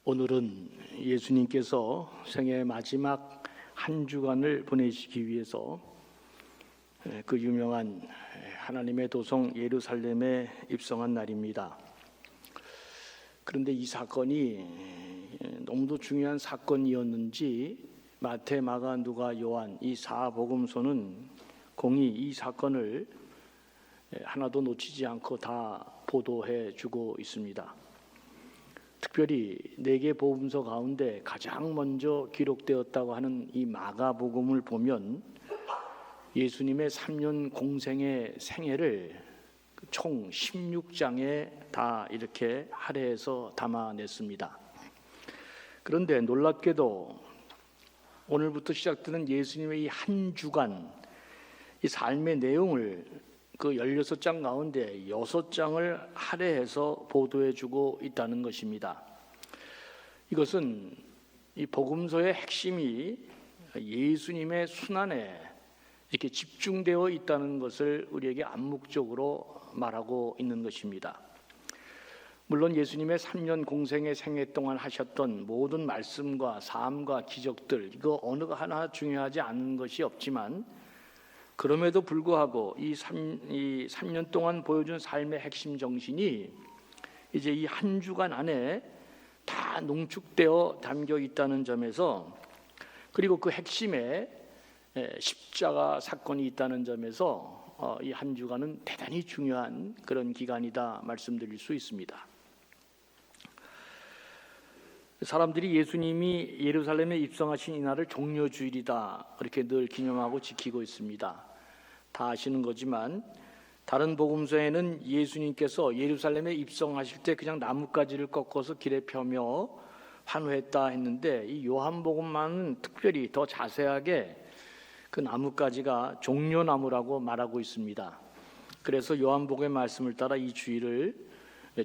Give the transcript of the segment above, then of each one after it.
오늘은 예수님께서 생애 마지막 한 주간을 보내시기 위해서 그 유명한 하나님의 도성 예루살렘에 입성한 날입니다. 그런데 이 사건이 너무도 중요한 사건이었는지 마태, 마가, 누가, 요한 이 사복음서는 공히 이 사건을 하나도 놓치지 않고 다 보도해 주고 있습니다. 특별히 4개 복음서 가운데 가장 먼저 기록되었다고 하는 이 마가복음을 보면 예수님의 3년 공생의 생애를 총 16장에 다 이렇게 할애해서 담아냈습니다. 그런데 놀랍게도 오늘부터 시작되는 예수님의 이 한 주간 이 삶의 내용을 그 16장 가운데 6장을 할애해서 보도해주고 있다는 것입니다. 이것은 이 복음서의 핵심이 예수님의 순환에 이렇게 집중되어 있다는 것을 우리에게 암묵적으로 말하고 있는 것입니다. 물론 예수님의 3년 공생의 생애 동안 하셨던 모든 말씀과 삶과 기적들 이거 어느 하나 중요하지 않은 것이 없지만 그럼에도 불구하고 이 3년 동안 보여준 삶의 핵심 정신이 이제 이 한 주간 안에 다 농축되어 담겨 있다는 점에서 그리고 그 핵심에 십자가 사건이 있다는 점에서 이 한 주간은 대단히 중요한 그런 기간이다 말씀드릴 수 있습니다. 사람들이 예수님이 예루살렘에 입성하신 이날을 종려주일이다 이렇게 늘 기념하고 지키고 있습니다. 다 아시는 거지만 다른 복음서에는 예수님께서 예루살렘에 입성하실 때 그냥 나뭇가지를 꺾어서 길에 펴며 환호했다 했는데 이 요한복음만은 특별히 더 자세하게 그 나뭇가지가 종려나무라고 말하고 있습니다. 그래서 요한복음의 말씀을 따라 이 주일을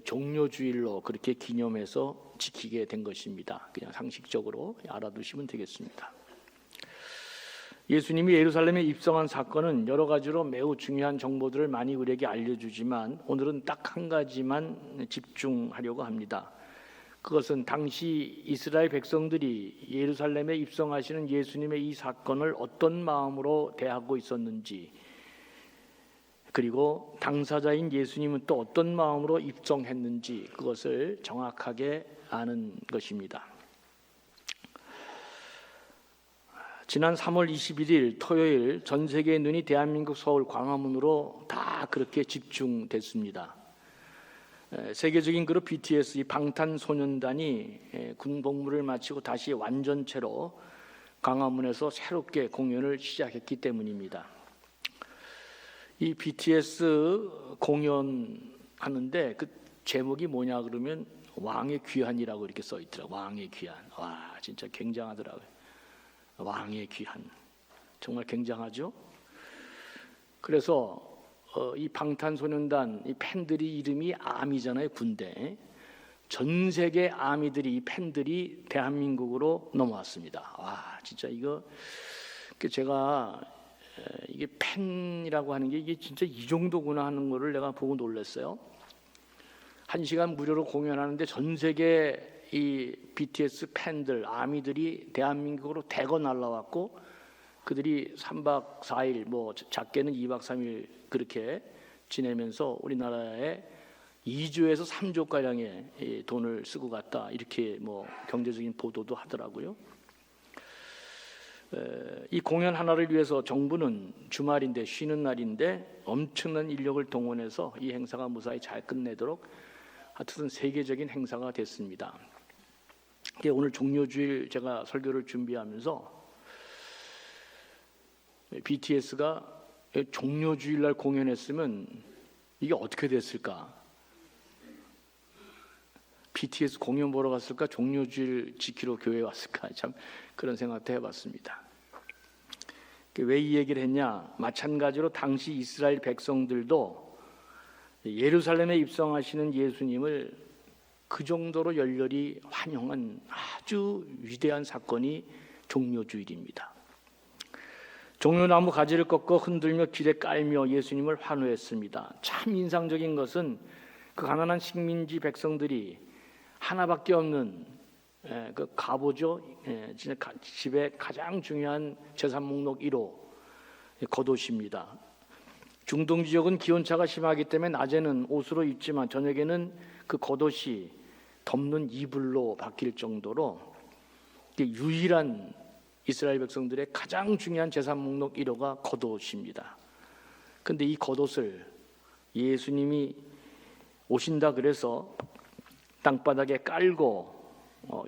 종려주일로 그렇게 기념해서 지키게 된 것입니다. 그냥 상식적으로 알아두시면 되겠습니다. 예수님이 예루살렘에 입성한 사건은 여러 가지로 매우 중요한 정보들을 많이 우리에게 알려주지만 오늘은 딱 한 가지만 집중하려고 합니다. 그것은 당시 이스라엘 백성들이 예루살렘에 입성하시는 예수님의 이 사건을 어떤 마음으로 대하고 있었는지 그리고 당사자인 예수님은 또 어떤 마음으로 입성했는지 그것을 정확하게 아는 것입니다. 지난 3월 21일 토요일 전 세계의 눈이 대한민국 서울 광화문으로 다 그렇게 집중됐습니다. 세계적인 그룹 BTS 이 방탄소년단이 군 복무를 마치고 다시 완전체로 광화문에서 새롭게 공연을 시작했기 때문입니다. 이 BTS 공연하는데 그 제목이 뭐냐 그러면 왕의 귀환이라고 이렇게 써 있더라고요. 왕의 귀환. 와 진짜 굉장하더라고요. 왕의 귀환. 정말 굉장하죠? 그래서 이 방탄소년단 이 팬들이 이름이 아미잖아요. 군대. 전 세계 아미들이 이 팬들이 대한민국으로 넘어왔습니다. 와 진짜 이거 제가 이게 팬이라고 하는 게 이게 진짜 이 정도구나 하는 거를 내가 보고 놀랐어요. 1시간 무료로 공연하는데 전 세계 이 BTS 팬들, 아미들이 대한민국으로 대거 날라왔고 그들이 3박 4일 뭐 작게는 2박 3일 그렇게 지내면서 우리나라에 2조에서 3조 가량의 돈을 쓰고 갔다 이렇게 뭐 경제적인 보도도 하더라고요. 이 공연 하나를 위해서 정부는 주말인데 쉬는 날인데 엄청난 인력을 동원해서 이 행사가 무사히 잘 끝내도록 하여튼 세계적인 행사가 됐습니다. 오늘 종려주일 제가 설교를 준비하면서 BTS가 종려주일날 공연했으면 이게 어떻게 됐을까? BTS 공연 보러 갔을까? 종려주일 지키러 교회에 왔을까? 참 그런 생각도 해봤습니다. 왜 이 얘기를 했냐? 마찬가지로 당시 이스라엘 백성들도 예루살렘에 입성하시는 예수님을 그 정도로 열렬히 환영한 아주 위대한 사건이 종려주일입니다. 종려나무 가지를 꺾어 흔들며 길에 깔며 예수님을 환호했습니다. 참 인상적인 것은 그 가난한 식민지 백성들이 하나밖에 없는 그 가보죠. 집의 가장 중요한 재산 목록 1호 겉옷입니다. 중동 지역은 기온차가 심하기 때문에 낮에는 옷으로 입지만 저녁에는 그 겉옷이 덮는 이불로 바뀔 정도로 유일한 이스라엘 백성들의 가장 중요한 재산 목록 1호가 겉옷입니다. 그런데 이 겉옷을 예수님이 오신다 그래서 땅바닥에 깔고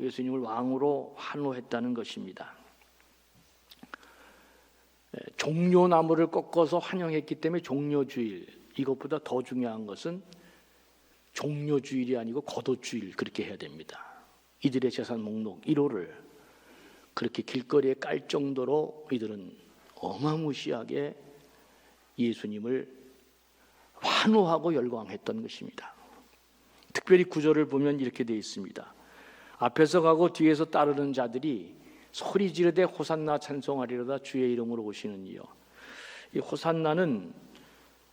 예수님을 왕으로 환호했다는 것입니다. 종려나무를 꺾어서 환영했기 때문에 종려주일, 이것보다 더 중요한 것은 종려주일이 아니고 겉옷주일, 그렇게 해야 됩니다. 이들의 재산 목록 1호를 그렇게 길거리에 깔 정도로 이들은 어마무시하게 예수님을 환호하고 열광했던 것입니다. 특별히 구절을 보면 이렇게 되어 있습니다. 앞에서 가고 뒤에서 따르는 자들이 소리 지르되 호산나 찬송하리로다 주의 이름으로 오시는 이여. 이 호산나는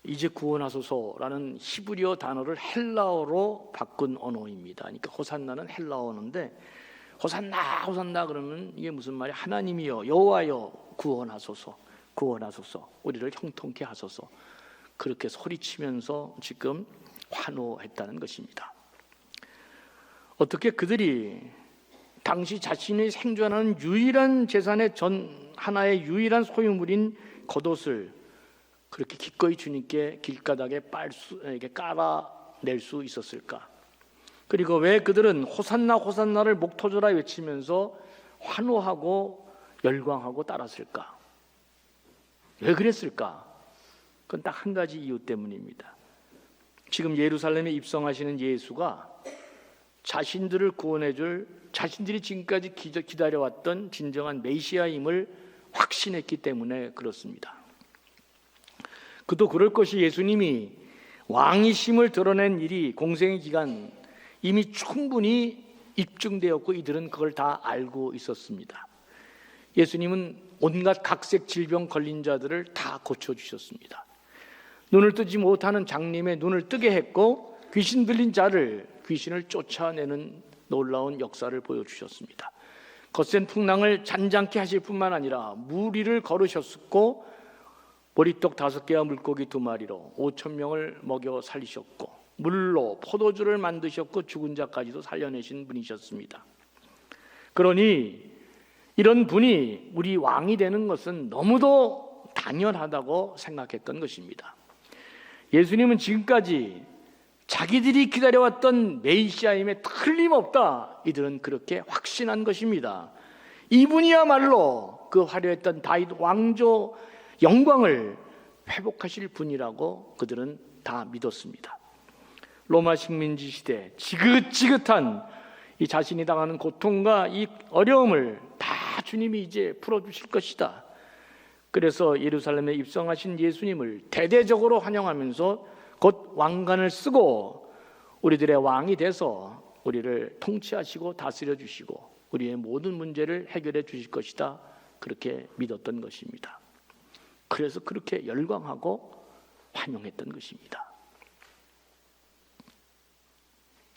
이제 구원하소서라는 히브리어 단어를 헬라어로 바꾼 언어입니다. 그러니까 호산나는 헬라어 언어인데 호산나 호산나 그러면 이게 무슨 말이야? 하나님이여 여호와여 구원하소서, 구원하소서, 우리를 형통케 하소서, 그렇게 소리치면서 지금 환호했다는 것입니다. 어떻게 그들이 당시 자신이 생존하는 유일한 재산의 하나의 유일한 소유물인 겉옷을 그렇게 기꺼이 주님께 길가닥에 깔아낼 수 있었을까? 그리고 왜 그들은 호산나 호산나를 목 터져라 외치면서 환호하고 열광하고 따랐을까? 왜 그랬을까? 그건 딱 한 가지 이유 때문입니다. 지금 예루살렘에 입성하시는 예수가 자신들을 구원해줄, 자신들이 지금까지 기다려왔던 진정한 메시아임을 확신했기 때문에 그렇습니다. 그도 그럴 것이 예수님이 왕이심을 드러낸 일이 공생의 기간 이미 충분히 입증되었고 이들은 그걸 다 알고 있었습니다. 예수님은 온갖 각색 질병 걸린 자들을 다 고쳐주셨습니다. 눈을 뜨지 못하는 장님의 눈을 뜨게 했고 귀신 들린 자를 귀신을 쫓아내는 놀라운 역사를 보여주셨습니다. 거센 풍랑을 잔잔케 하실 뿐만 아니라 물 위를 걸으셨고 보리떡 5개와 물고기 2마리로 5,000명을 먹여 살리셨고 물로 포도주를 만드셨고 죽은 자까지도 살려내신 분이셨습니다. 그러니 이런 분이 우리 왕이 되는 것은 너무도 당연하다고 생각했던 것입니다. 예수님은 지금까지 자기들이 기다려왔던 메시아임에 틀림없다, 이들은 그렇게 확신한 것입니다. 이분이야말로 그 화려했던 다윗 왕조 영광을 회복하실 분이라고 그들은 다 믿었습니다. 로마 식민지 시대 지긋지긋한 이 자신이 당하는 고통과 이 어려움을 다 주님이 이제 풀어주실 것이다. 그래서 예루살렘에 입성하신 예수님을 대대적으로 환영하면서 곧 왕관을 쓰고 우리들의 왕이 돼서 우리를 통치하시고 다스려 주시고 우리의 모든 문제를 해결해 주실 것이다, 그렇게 믿었던 것입니다. 그래서 그렇게 열광하고 환영했던 것입니다.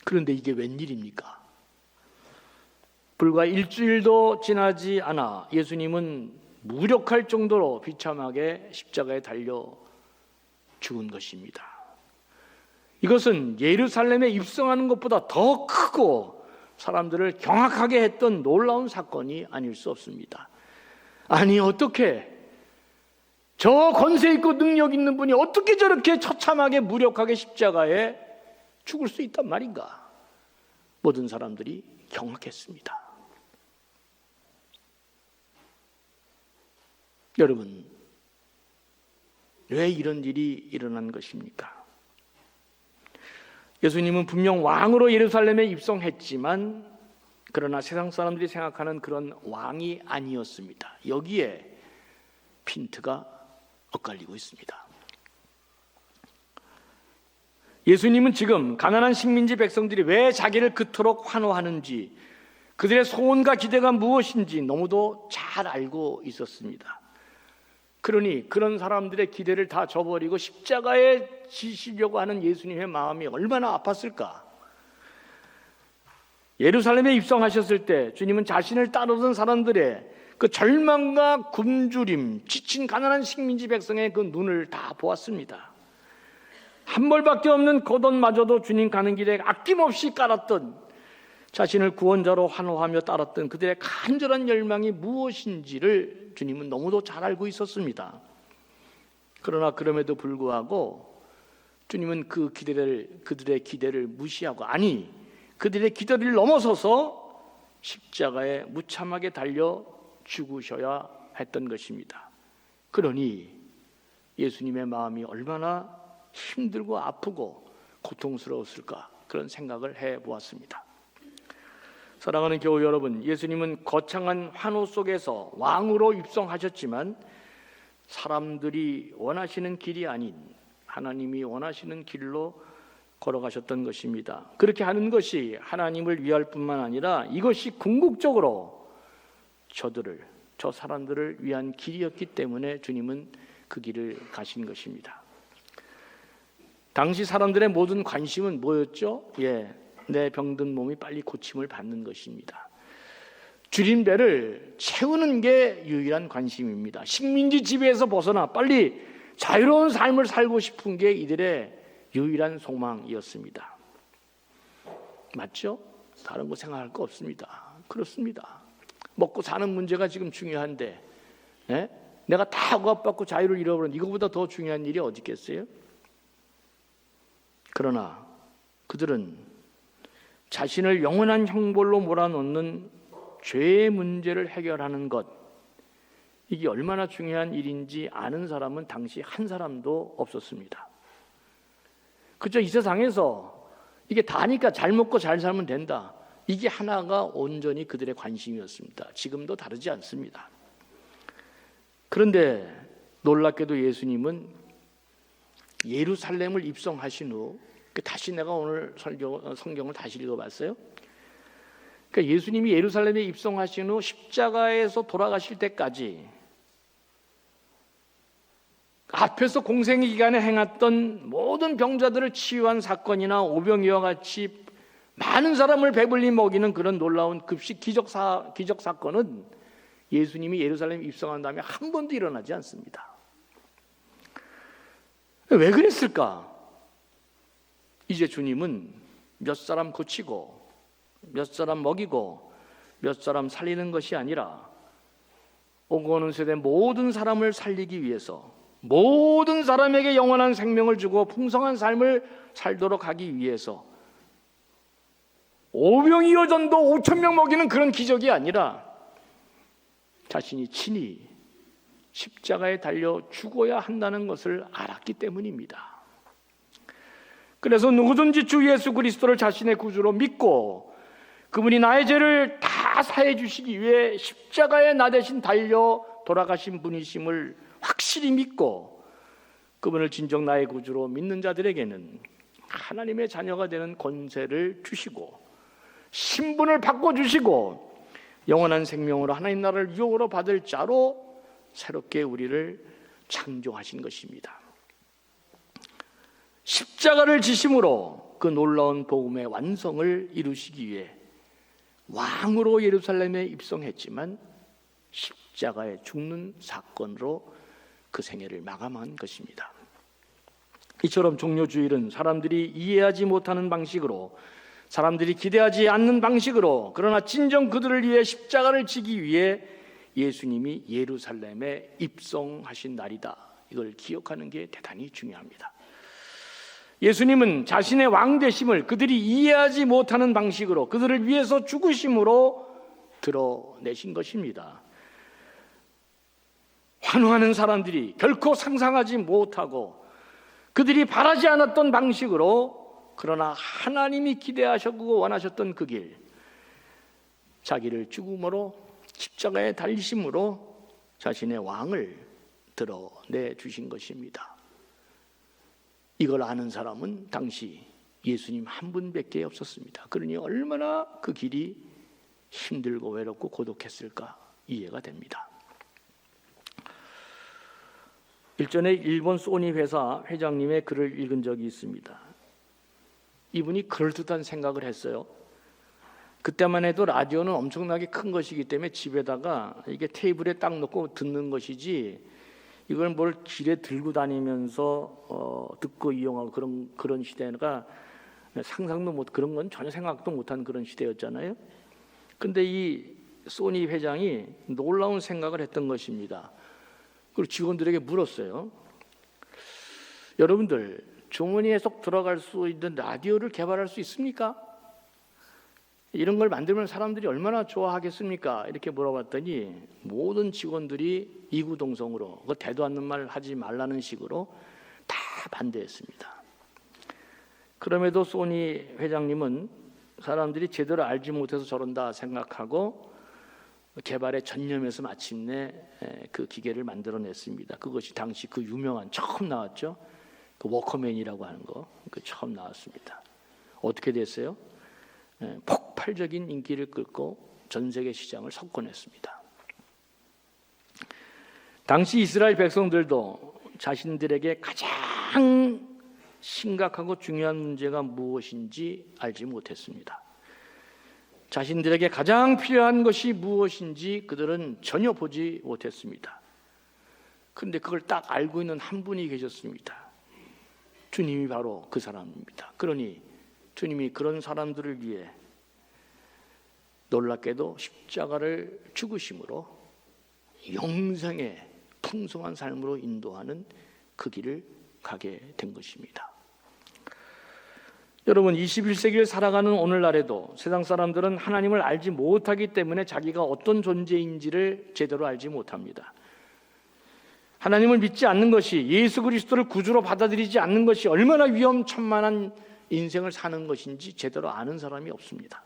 그런데 이게 웬일입니까? 불과 일주일도 지나지 않아 예수님은 무력할 정도로 비참하게 십자가에 달려 죽은 것입니다. 이것은 예루살렘에 입성하는 것보다 더 크고 사람들을 경악하게 했던 놀라운 사건이 아닐 수 없습니다. 아니, 어떻게 저 권세 있고 능력 있는 분이 어떻게 저렇게 처참하게 무력하게 십자가에 죽을 수 있단 말인가? 모든 사람들이 경악했습니다. 여러분, 왜 이런 일이 일어난 것입니까? 예수님은 분명 왕으로 예루살렘에 입성했지만 그러나 세상 사람들이 생각하는 그런 왕이 아니었습니다. 여기에 핀트가 엇갈리고 있습니다. 예수님은 지금 가난한 식민지 백성들이 왜 자기를 그토록 환호하는지, 그들의 소원과 기대가 무엇인지 너무도 잘 알고 있었습니다. 그러니 그런 사람들의 기대를 다 저버리고 십자가에 지시려고 하는 예수님의 마음이 얼마나 아팠을까? 예루살렘에 입성하셨을 때 주님은 자신을 따르던 사람들의 그 절망과 굶주림, 지친 가난한 식민지 백성의 그 눈을 다 보았습니다. 한 벌밖에 없는 겉옷마저도 주님 가는 길에 아낌없이 깔았던, 자신을 구원자로 환호하며 따랐던 그들의 간절한 열망이 무엇인지를 주님은 너무도 잘 알고 있었습니다. 그러나 그럼에도 불구하고 주님은 그들의 기대를 무시하고, 아니 그들의 기대를 넘어서서 십자가에 무참하게 달려 죽으셔야 했던 것입니다. 그러니 예수님의 마음이 얼마나 힘들고 아프고 고통스러웠을까, 그런 생각을 해보았습니다. 사랑하는 교우 여러분, 예수님은 거창한 환호 속에서 왕으로 입성하셨지만 사람들이 원하시는 길이 아닌 하나님이 원하시는 길로 걸어가셨던 것입니다. 그렇게 하는 것이 하나님을 위할 뿐만 아니라 이것이 궁극적으로 저 사람들을 위한 길이었기 때문에 주님은 그 길을 가신 것입니다. 당시 사람들의 모든 관심은 뭐였죠? 내 병든 몸이 빨리 고침을 받는 것입니다. 줄인 배를 채우는 게 유일한 관심입니다. 식민지 지배에서 벗어나 빨리 자유로운 삶을 살고 싶은 게 이들의 유일한 소망이었습니다. 맞죠? 다른 거 생각할 거 없습니다. 그렇습니다. 먹고 사는 문제가 지금 중요한데, 내가 다 억압받고 자유를 잃어버린 이거보다 더 중요한 일이 어디 있겠어요? 그러나 그들은 자신을 영원한 형벌로 몰아넣는 죄의 문제를 해결하는 것, 이게 얼마나 중요한 일인지 아는 사람은 당시 한 사람도 없었습니다. 그죠? 이 세상에서 이게 다니까 잘 먹고 잘 살면 된다, 이게 하나가 온전히 그들의 관심이었습니다. 지금도 다르지 않습니다. 그런데 놀랍게도 예수님은 예루살렘을 입성하신 후, 다시 내가 오늘 성경을 다시 읽어봤어요. 그러니까 예수님이 예루살렘에 입성하신 후 십자가에서 돌아가실 때까지 앞에서 공생의 기간에 행했던 모든 병자들을 치유한 사건이나 오병이와 같이 많은 사람을 배불리 먹이는 그런 놀라운 급식 기적 사건은 예수님이 예루살렘에 입성한 다음에 한 번도 일어나지 않습니다. 왜 그랬을까? 이제 주님은 몇 사람 고치고 몇 사람 먹이고 몇 사람 살리는 것이 아니라 오고 오는 세대 모든 사람을 살리기 위해서, 모든 사람에게 영원한 생명을 주고 풍성한 삶을 살도록 하기 위해서, 오병이어전도 5,000명 먹이는 그런 기적이 아니라 자신이 친히 십자가에 달려 죽어야 한다는 것을 알았기 때문입니다. 그래서 누구든지 주 예수 그리스도를 자신의 구주로 믿고 그분이 나의 죄를 다 사해 주시기 위해 십자가에 나 대신 달려 돌아가신 분이심을 확실히 믿고 그분을 진정 나의 구주로 믿는 자들에게는 하나님의 자녀가 되는 권세를 주시고 신분을 바꿔주시고 영원한 생명으로 하나님 나라를 유업으로 받을 자로 새롭게 우리를 창조하신 것입니다. 십자가를 지심으로 그 놀라운 복음의 완성을 이루시기 위해 왕으로 예루살렘에 입성했지만 십자가에 죽는 사건으로 그 생애를 마감한 것입니다. 이처럼 종료주일은 사람들이 이해하지 못하는 방식으로, 사람들이 기대하지 않는 방식으로, 그러나 진정 그들을 위해 십자가를 지기 위해 예수님이 예루살렘에 입성하신 날이다, 이걸 기억하는 게 대단히 중요합니다. 예수님은 자신의 왕되심을 그들이 이해하지 못하는 방식으로, 그들을 위해서 죽으심으로 드러내신 것입니다. 환호하는 사람들이 결코 상상하지 못하고 그들이 바라지 않았던 방식으로, 그러나 하나님이 기대하셨고 원하셨던 그 길, 자기를 죽음으로 십자가에 달리심으로 자신의 왕을 드러내 주신 것입니다. 이걸 아는 사람은 당시 예수님 한 분밖에 없었습니다. 그러니 얼마나 그 길이 힘들고 외롭고 고독했을까 이해가 됩니다. 일전에 일본 소니 회사 회장님의 글을 읽은 적이 있습니다. 이분이 그럴듯한 생각을 했어요. 그때만 해도 라디오는 엄청나게 큰 것이기 때문에 집에다가 이게 테이블에 딱 놓고 듣는 것이지 이걸 뭘 길에 들고 다니면서 듣고 이용하고 그런 시대가 상상도 못, 그런 건 전혀 생각도 못한 그런 시대였잖아요. 근데 이 소니 회장이 놀라운 생각을 했던 것입니다. 그리고 직원들에게 물었어요. 여러분들, 주머니에 쏙 들어갈 수 있는 라디오를 개발할 수 있습니까? 이런 걸 만들면 사람들이 얼마나 좋아하겠습니까? 이렇게 물어봤더니 모든 직원들이 이구동성으로 그 대도 않는 말 하지 말라는 식으로 다 반대했습니다. 그럼에도 소니 회장님은 사람들이 제대로 알지 못해서 저런다 생각하고 개발에 전념해서 마침내 그 기계를 만들어냈습니다. 그것이 당시 그 유명한 처음 나왔죠. 그 워커맨이라고 하는 거, 그 처음 나왔습니다. 어떻게 됐어요? 폭발적인 인기를 끌고 전 세계 시장을 석권했습니다. 당시 이스라엘 백성들도 자신들에게 가장 심각하고 중요한 문제가 무엇인지 알지 못했습니다. 자신들에게 가장 필요한 것이 무엇인지 그들은 전혀 보지 못했습니다. 그런데 그걸 딱 알고 있는 한 분이 계셨습니다. 주님이 바로 그 사람입니다. 그러니 주님이 그런 사람들을 위해 놀랍게도 십자가를 죽으심으로 영생의 풍성한 삶으로 인도하는 그 길을 가게 된 것입니다. 여러분, 21세기를 살아가는 오늘날에도 세상 사람들은 하나님을 알지 못하기 때문에 자기가 어떤 존재인지를 제대로 알지 못합니다. 하나님을 믿지 않는 것이, 예수 그리스도를 구주로 받아들이지 않는 것이 얼마나 위험천만한 인생을 사는 것인지 제대로 아는 사람이 없습니다.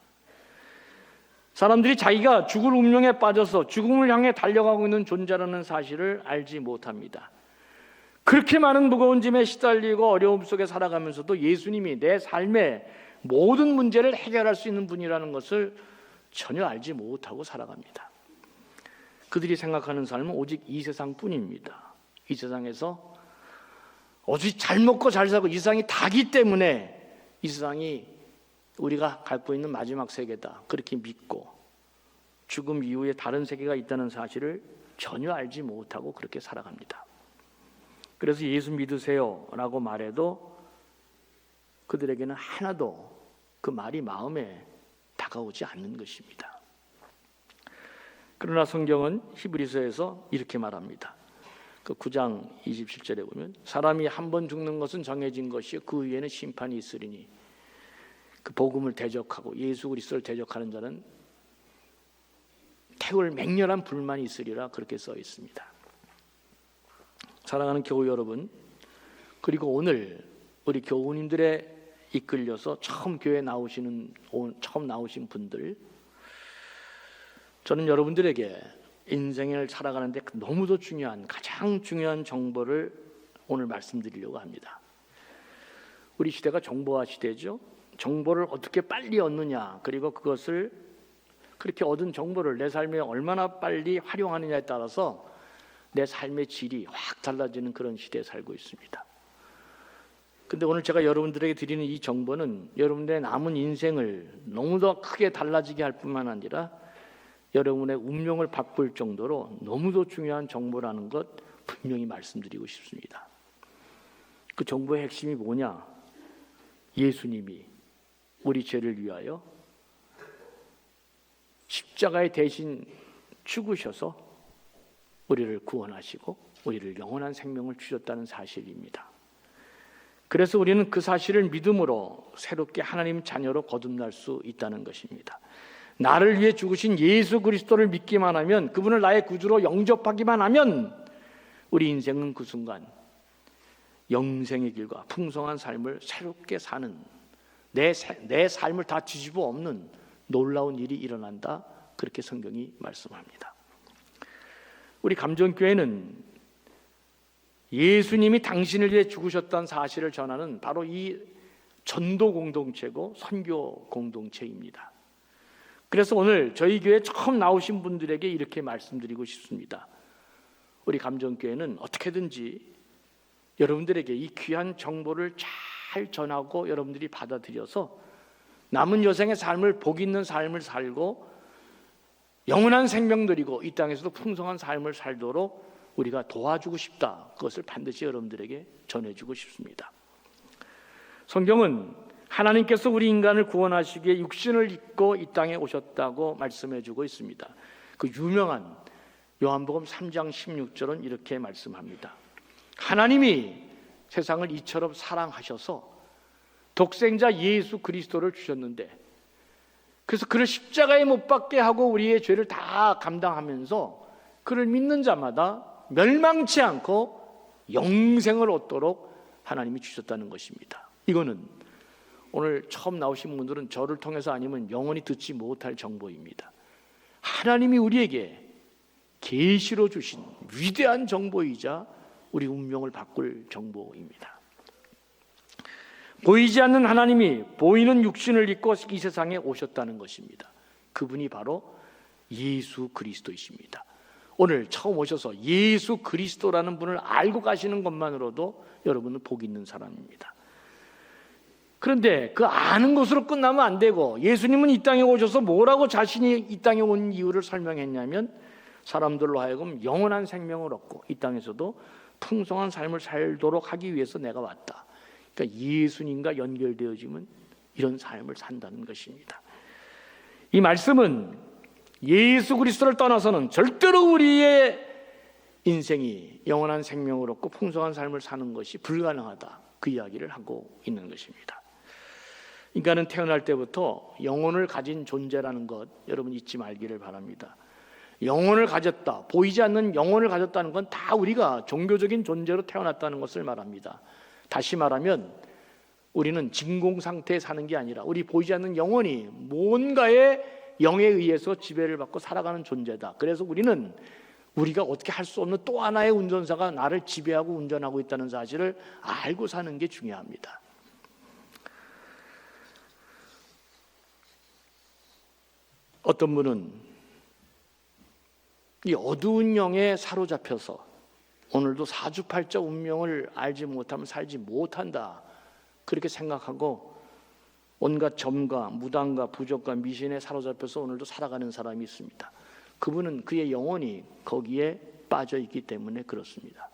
사람들이 자기가 죽을 운명에 빠져서 죽음을 향해 달려가고 있는 존재라는 사실을 알지 못합니다. 그렇게 많은 무거운 짐에 시달리고 어려움 속에 살아가면서도 예수님이 내 삶의 모든 문제를 해결할 수 있는 분이라는 것을 전혀 알지 못하고 살아갑니다. 그들이 생각하는 삶은 오직 이 세상뿐입니다. 이 세상에서 오직 잘 먹고 잘 살고 이 세상이 다기 때문에 이 세상이 우리가 갖고 있는 마지막 세계다, 그렇게 믿고 죽음 이후에 다른 세계가 있다는 사실을 전혀 알지 못하고 그렇게 살아갑니다. 그래서 예수 믿으세요 라고 말해도 그들에게는 하나도 그 말이 마음에 다가오지 않는 것입니다. 그러나 성경은 히브리서에서 이렇게 말합니다. 그 9장 27절에 보면 사람이 한 번 죽는 것은 정해진 것이요 그 위에는 심판이 있으리니 그 복음을 대적하고 예수 그리스도를 대적하는 자는 태울 맹렬한 불만이 있으리라, 그렇게 써 있습니다. 사랑하는 교우 여러분, 그리고 오늘 우리 교우님들에 이끌려서 처음 나오신 분들, 저는 여러분들에게 인생을 살아가는데 너무도 가장 중요한 정보를 오늘 말씀드리려고 합니다. 우리 시대가 정보화 시대죠. 정보를 어떻게 빨리 얻느냐, 그리고 그것을 그렇게 얻은 정보를 내 삶에 얼마나 빨리 활용하느냐에 따라서 내 삶의 질이 확 달라지는 그런 시대에 살고 있습니다. 근데 오늘 제가 여러분들에게 드리는 이 정보는 여러분들의 남은 인생을 너무도 크게 달라지게 할 뿐만 아니라 여러분의 운명을 바꿀 정도로 너무도 중요한 정보라는 것 분명히 말씀드리고 싶습니다. 그 정보의 핵심이 뭐냐? 예수님이 우리 죄를 위하여 십자가에 대신 죽으셔서 우리를 구원하시고 우리를 영원한 생명을 주셨다는 사실입니다. 그래서 우리는 그 사실을 믿음으로 새롭게 하나님 자녀로 거듭날 수 있다는 것입니다. 나를 위해 죽으신 예수 그리스도를 믿기만 하면, 그분을 나의 구주로 영접하기만 하면 우리 인생은 그 순간 영생의 길과 풍성한 삶을 새롭게 사는, 내 삶을 다 뒤집어 엎는 놀라운 일이 일어난다, 그렇게 성경이 말씀합니다. 우리 감전교회는 예수님이 당신을 위해 죽으셨다는 사실을 전하는 바로 이 전도 공동체고 선교 공동체입니다. 그래서 오늘 저희 교회 처음 나오신 분들에게 이렇게 말씀드리고 싶습니다. 우리 감전교회는 어떻게든지 여러분들에게 이 귀한 정보를 잘 전하고 여러분들이 받아들여서 남은 여생의 삶을 복 있는 삶을 살고 영원한 생명 누리고 이 땅에서도 풍성한 삶을 살도록 우리가 도와주고 싶다. 그것을 반드시 여러분들에게 전해주고 싶습니다. 성경은 하나님께서 우리 인간을 구원하시기에 육신을 입고 이 땅에 오셨다고 말씀해주고 있습니다. 그 유명한 요한복음 3장 16절은 이렇게 말씀합니다. 하나님이 세상을 이처럼 사랑하셔서 독생자 예수 그리스도를 주셨는데, 그래서 그를 십자가에 못 박게 하고 우리의 죄를 다 감당하면서 그를 믿는 자마다 멸망치 않고 영생을 얻도록 하나님이 주셨다는 것입니다. 이거는 오늘 처음 나오신 분들은 저를 통해서 아니면 영원히 듣지 못할 정보입니다. 하나님이 우리에게 계시로 주신 위대한 정보이자 우리 운명을 바꿀 정보입니다. 보이지 않는 하나님이 보이는 육신을 입고 이 세상에 오셨다는 것입니다. 그분이 바로 예수 그리스도이십니다. 오늘 처음 오셔서 예수 그리스도라는 분을 알고 가시는 것만으로도 여러분은 복 있는 사람입니다. 그런데 그 아는 것으로 끝나면 안 되고, 예수님은 이 땅에 오셔서 뭐라고 자신이 이 땅에 온 이유를 설명했냐면, 사람들로 하여금 영원한 생명을 얻고 이 땅에서도 풍성한 삶을 살도록 하기 위해서 내가 왔다. 그러니까 예수님과 연결되어지면 이런 삶을 산다는 것입니다. 이 말씀은 예수 그리스도를 떠나서는 절대로 우리의 인생이 영원한 생명을 얻고 풍성한 삶을 사는 것이 불가능하다. 그 이야기를 하고 있는 것입니다. 인간은 태어날 때부터 영혼을 가진 존재라는 것 여러분 잊지 말기를 바랍니다. 영혼을 가졌다, 보이지 않는 영혼을 가졌다는 건 다 우리가 종교적인 존재로 태어났다는 것을 말합니다. 다시 말하면 우리는 진공 상태에 사는 게 아니라 우리 보이지 않는 영혼이 뭔가의 영에 의해서 지배를 받고 살아가는 존재다. 그래서 우리는 우리가 어떻게 할 수 없는 또 하나의 운전사가 나를 지배하고 운전하고 있다는 사실을 알고 사는 게 중요합니다. 어떤 분은 이 어두운 영에 사로잡혀서 오늘도 사주팔자 운명을 알지 못하면 살지 못한다, 그렇게 생각하고 온갖 점과 무당과 부적과 미신에 사로잡혀서 오늘도 살아가는 사람이 있습니다. 그분은 그의 영혼이 거기에 빠져 있기 때문에 그렇습니다.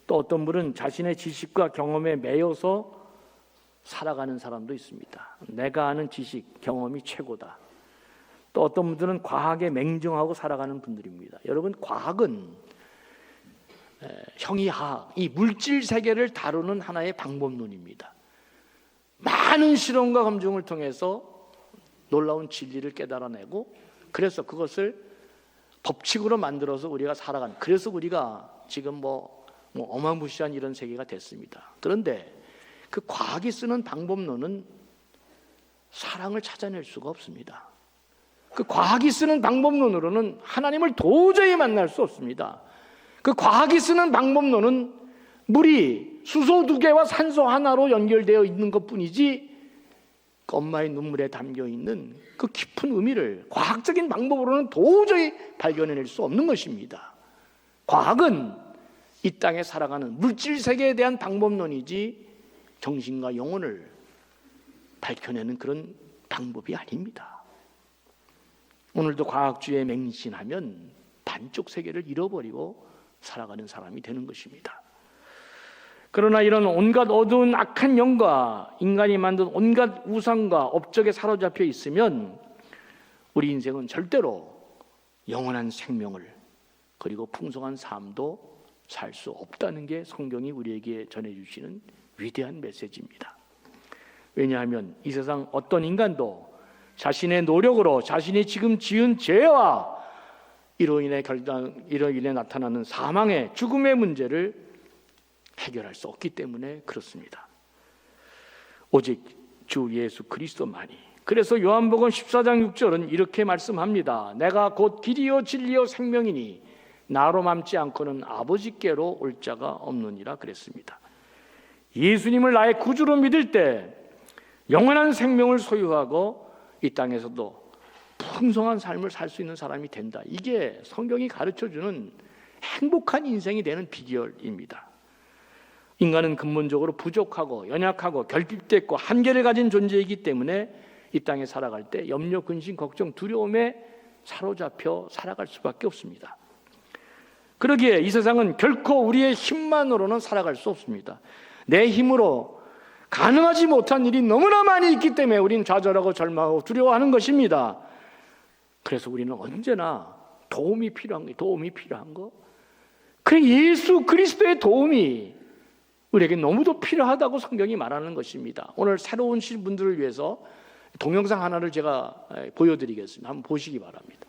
또 어떤 분은 자신의 지식과 경험에 매여서 살아가는 사람도 있습니다. 내가 아는 지식, 경험이 최고다. 또 어떤 분들은 과학에 맹정하고 살아가는 분들입니다. 여러분, 과학은 형이하학, 이 물질 세계를 다루는 하나의 방법론입니다. 많은 실험과 검증을 통해서 놀라운 진리를 깨달아내고, 그래서 그것을 법칙으로 만들어서 우리가 살아가는, 그래서 우리가 지금 뭐 어마무시한 이런 세계가 됐습니다. 그런데 그 과학이 쓰는 방법론은 사랑을 찾아낼 수가 없습니다. 그 과학이 쓰는 방법론으로는 하나님을 도저히 만날 수 없습니다. 그 과학이 쓰는 방법론은 물이 수소 2개와 산소 하나로 연결되어 있는 것뿐이지 엄마의 눈물에 담겨있는 그 깊은 의미를 과학적인 방법으로는 도저히 발견해낼 수 없는 것입니다. 과학은 이 땅에 살아가는 물질 세계에 대한 방법론이지 정신과 영혼을 밝혀내는 그런 방법이 아닙니다. 오늘도 과학주의에 맹신하면 반쪽 세계를 잃어버리고 살아가는 사람이 되는 것입니다. 그러나 이런 온갖 어두운 악한 영과 인간이 만든 온갖 우상과 업적에 사로잡혀 있으면 우리 인생은 절대로 영원한 생명을, 그리고 풍성한 삶도 살 수 없다는 게 성경이 우리에게 전해주시는 위대한 메시지입니다. 왜냐하면 이 세상 어떤 인간도 자신의 노력으로 자신이 지금 지은 죄와 이로 인해 나타나는 사망의 죽음의 문제를 해결할 수 없기 때문에 그렇습니다. 오직 주 예수 그리스도만이. 그래서 요한복음 14장 6절은 이렇게 말씀합니다. 내가 곧 길이요 진리요 생명이니 나로 맘지 않고는 아버지께로 올 자가 없느니라 그랬습니다. 예수님을 나의 구주로 믿을 때 영원한 생명을 소유하고 이 땅에서도 풍성한 삶을 살 수 있는 사람이 된다. 이게 성경이 가르쳐주는 행복한 인생이 되는 비결입니다. 인간은 근본적으로 부족하고 연약하고 결핍됐고 한계를 가진 존재이기 때문에 이 땅에 살아갈 때 염려, 근심, 걱정, 두려움에 사로잡혀 살아갈 수밖에 없습니다. 그러기에 이 세상은 결코 우리의 힘만으로는 살아갈 수 없습니다. 내 힘으로 가능하지 못한 일이 너무나 많이 있기 때문에 우리는 좌절하고 절망하고 두려워하는 것입니다. 그래서 우리는 언제나 도움이 필요한 거. 그래, 예수 그리스도의 도움이 우리에게 너무도 필요하다고 성경이 말하는 것입니다. 오늘 새로 오신 분들을 위해서 동영상 하나를 제가 보여드리겠습니다. 한번 보시기 바랍니다.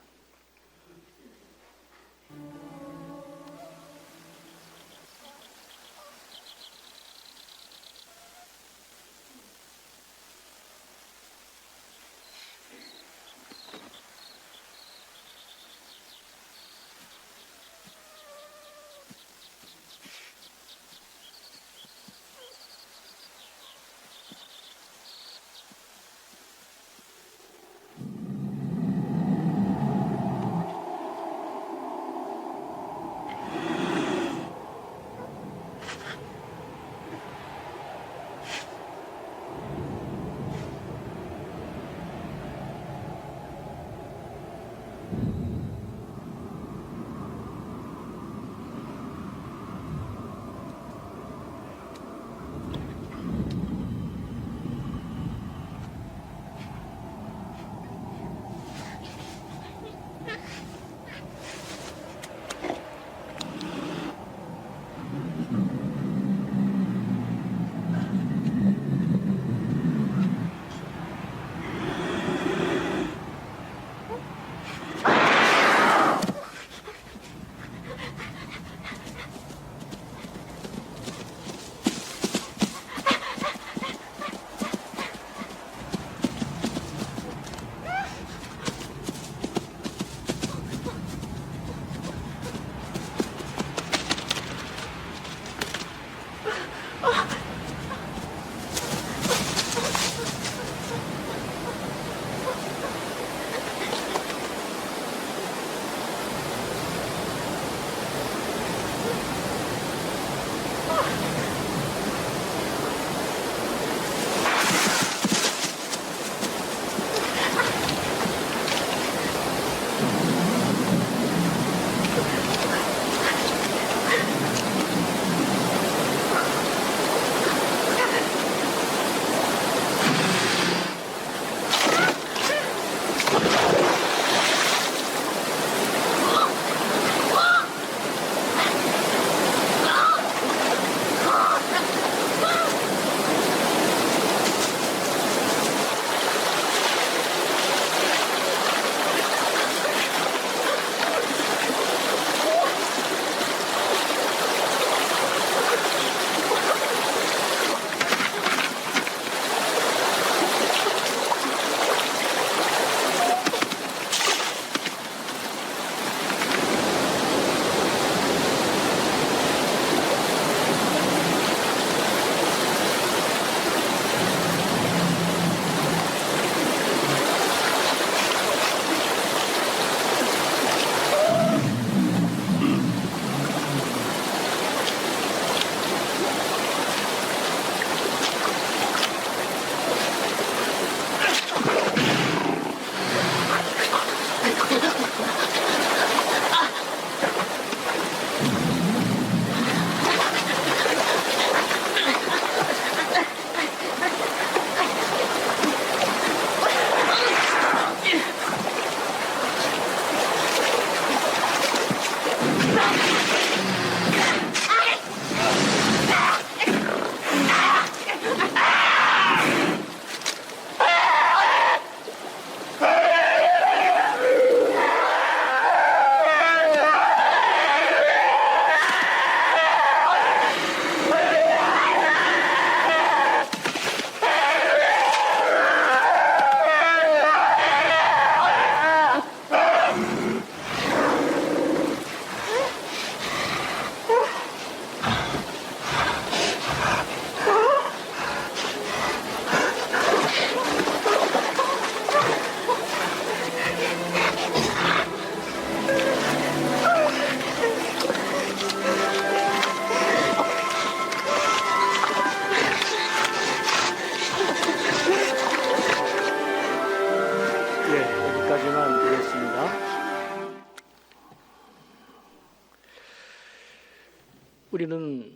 우리는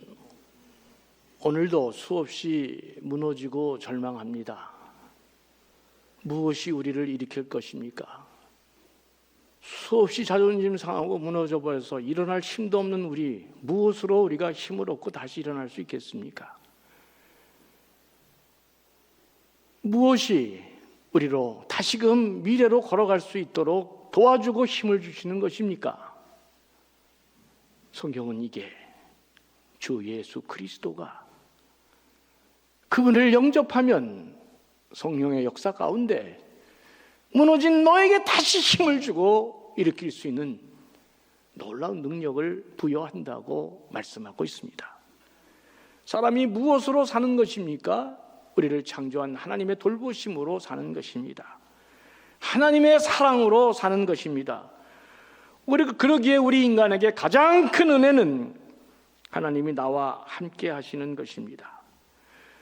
오늘도 수없이 무너지고 절망합니다. 무엇이 우리를 일으킬 것입니까? 수없이 자존심 상하고 무너져버려서 일어날 힘도 없는 우리, 무엇으로 우리가 힘을 얻고 다시 일어날 수 있겠습니까? 무엇이 우리로 다시금 미래로 걸어갈 수 있도록 도와주고 힘을 주시는 것입니까? 성경은 이게 주 예수 그리스도가 그분을 영접하면 성령의 역사 가운데 무너진 너에게 다시 힘을 주고 일으킬 수 있는 놀라운 능력을 부여한다고 말씀하고 있습니다. 사람이 무엇으로 사는 것입니까? 우리를 창조한 하나님의 돌보심으로 사는 것입니다. 하나님의 사랑으로 사는 것입니다. 그러기에 우리 인간에게 가장 큰 은혜는 하나님이 나와 함께 하시는 것입니다.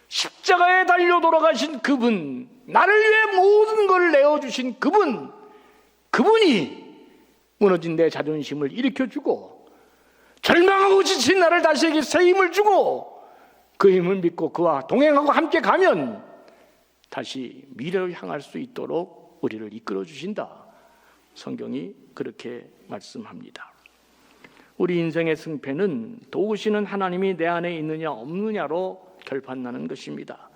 십자가에 달려 돌아가신 그분, 나를 위해 모든 걸 내어주신 그분이 무너진 내 자존심을 일으켜주고 절망하고 지친 나를 다시 새 힘을 주고 그 힘을 믿고 그와 동행하고 함께 가면 다시 미래를 향할 수 있도록 우리를 이끌어 주신다. 성경이 그렇게 말씀합니다. 우리 인생의 승패는 도우시는 하나님이 내 안에 있느냐 없느냐로 결판나는 것입니다.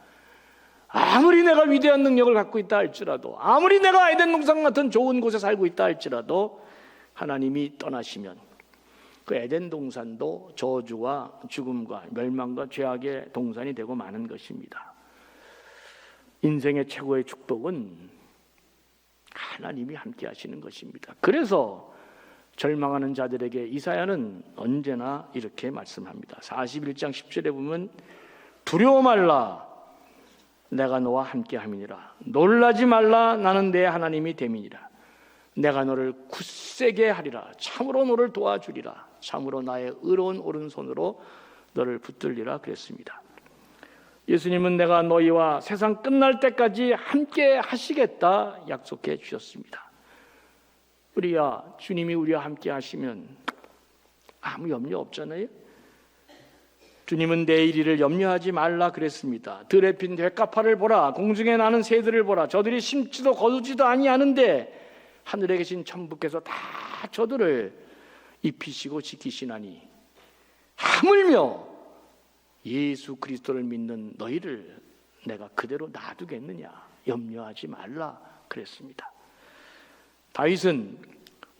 아무리 내가 위대한 능력을 갖고 있다 할지라도, 아무리 내가 에덴 동산 같은 좋은 곳에 살고 있다 할지라도 하나님이 떠나시면 그 에덴 동산도 저주와 죽음과 멸망과 죄악의 동산이 되고 마는 것입니다. 인생의 최고의 축복은 하나님이 함께 하시는 것입니다. 그래서 절망하는 자들에게 이사야는 언제나 이렇게 말씀합니다. 41장 10절에 보면 두려워 말라, 내가 너와 함께 함이니라. 놀라지 말라, 나는 내 하나님이 됨이니라. 내가 너를 굳세게 하리라. 참으로 너를 도와주리라. 참으로 나의 의로운 오른손으로 너를 붙들리라 그랬습니다. 예수님은 내가 너희와 세상 끝날 때까지 함께 하시겠다 약속해 주셨습니다. 주님이 우리와 함께 하시면 아무 염려 없잖아요. 주님은 내일 일을 염려하지 말라 그랬습니다. 들에 핀 뙬가파를 보라, 공중에 나는 새들을 보라. 저들이 심지도 거두지도 아니하는데 하늘에 계신 천부께서 다 저들을 입히시고 지키시나니 하물며 예수 그리스도를 믿는 너희를 내가 그대로 놔두겠느냐, 염려하지 말라 그랬습니다. 다윗은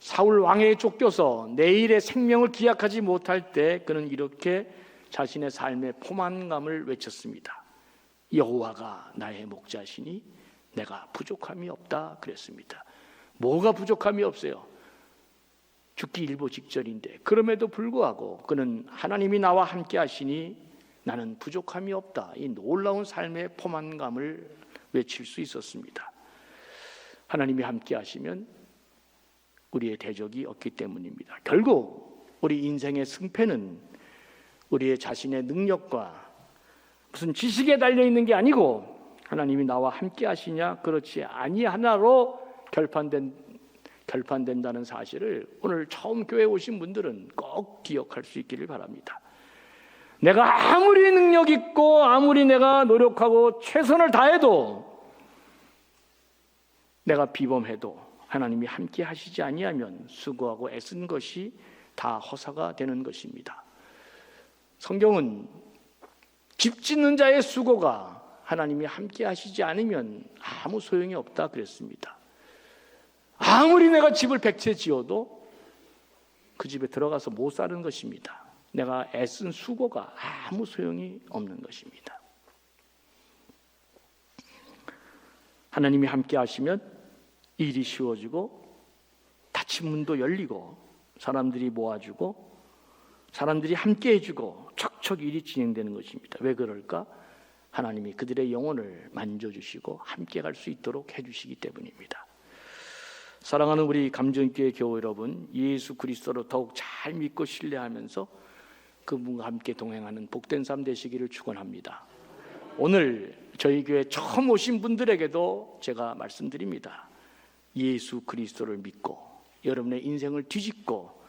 사울 왕에게 쫓겨서 내일의 생명을 기약하지 못할 때 그는 이렇게 자신의 삶의 포만감을 외쳤습니다. 여호와가 나의 목자시니 내가 부족함이 없다 그랬습니다. 뭐가 부족함이 없어요? 죽기 일보 직전인데 그럼에도 불구하고 그는 하나님이 나와 함께 하시니 나는 부족함이 없다, 이 놀라운 삶의 포만감을 외칠 수 있었습니다. 하나님이 함께 하시면 우리의 대적이 없기 때문입니다. 결국 우리 인생의 승패는 우리의 자신의 능력과 무슨 지식에 달려있는 게 아니고 하나님이 나와 함께 하시냐 그렇지 아니하나로 결판된다는 사실을 오늘 처음 교회에 오신 분들은 꼭 기억할 수 있기를 바랍니다. 내가 아무리 능력 있고 아무리 내가 노력하고 최선을 다해도, 내가 비범해도 하나님이 함께 하시지 아니하면 수고하고 애쓴 것이 다 허사가 되는 것입니다. 성경은 집 짓는 자의 수고가 하나님이 함께 하시지 않으면 아무 소용이 없다 그랬습니다. 아무리 내가 집을 100채 지어도 그 집에 들어가서 못 사는 것입니다. 내가 애쓴 수고가 아무 소용이 없는 것입니다. 하나님이 함께 하시면 일이 쉬워지고 닫힌 문도 열리고 사람들이 모아주고 사람들이 함께 해주고 척척 일이 진행되는 것입니다. 왜 그럴까? 하나님이 그들의 영혼을 만져주시고 함께 갈 수 있도록 해주시기 때문입니다. 사랑하는 우리 감정교회 교회 여러분, 예수 그리스도로 더욱 잘 믿고 신뢰하면서 그분과 함께 동행하는 복된 삶 되시기를 축원합니다. 오늘 저희 교회 처음 오신 분들에게도 제가 말씀드립니다. 예수 그리스도를 믿고 여러분의 인생을 뒤집고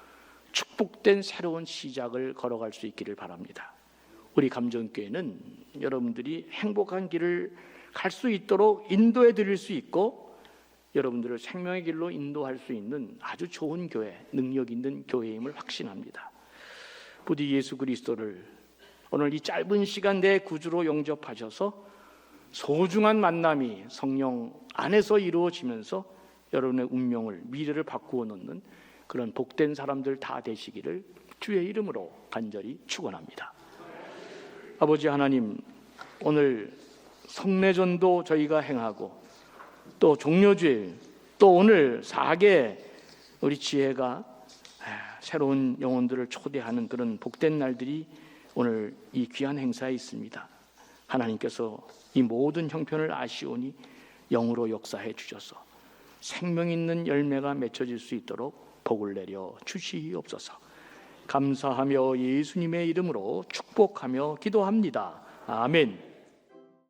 축복된 새로운 시작을 걸어갈 수 있기를 바랍니다. 우리 감정교회는 여러분들이 행복한 길을 갈 수 있도록 인도해 드릴 수 있고 여러분들을 생명의 길로 인도할 수 있는 아주 좋은 교회, 능력 있는 교회임을 확신합니다. 부디 예수 그리스도를 오늘 이 짧은 시간 내에 구주로 영접하셔서 소중한 만남이 성령 안에서 이루어지면서 여러분의 운명을, 미래를 바꾸어 놓는 그런 복된 사람들 다 되시기를 주의 이름으로 간절히 축원합니다. 아버지 하나님, 오늘 성례전도 저희가 행하고 또 종려주일, 또 오늘 4개 우리 지혜가 새로운 영혼들을 초대하는 그런 복된 날들이 오늘 이 귀한 행사에 있습니다. 하나님께서 이 모든 형편을 아시오니 영으로 역사해 주셔서 생명 있는 열매가 맺혀질 수 있도록 복을 내려 주시옵소서. 감사하며 예수님의 이름으로 축복하며 기도합니다. 아멘.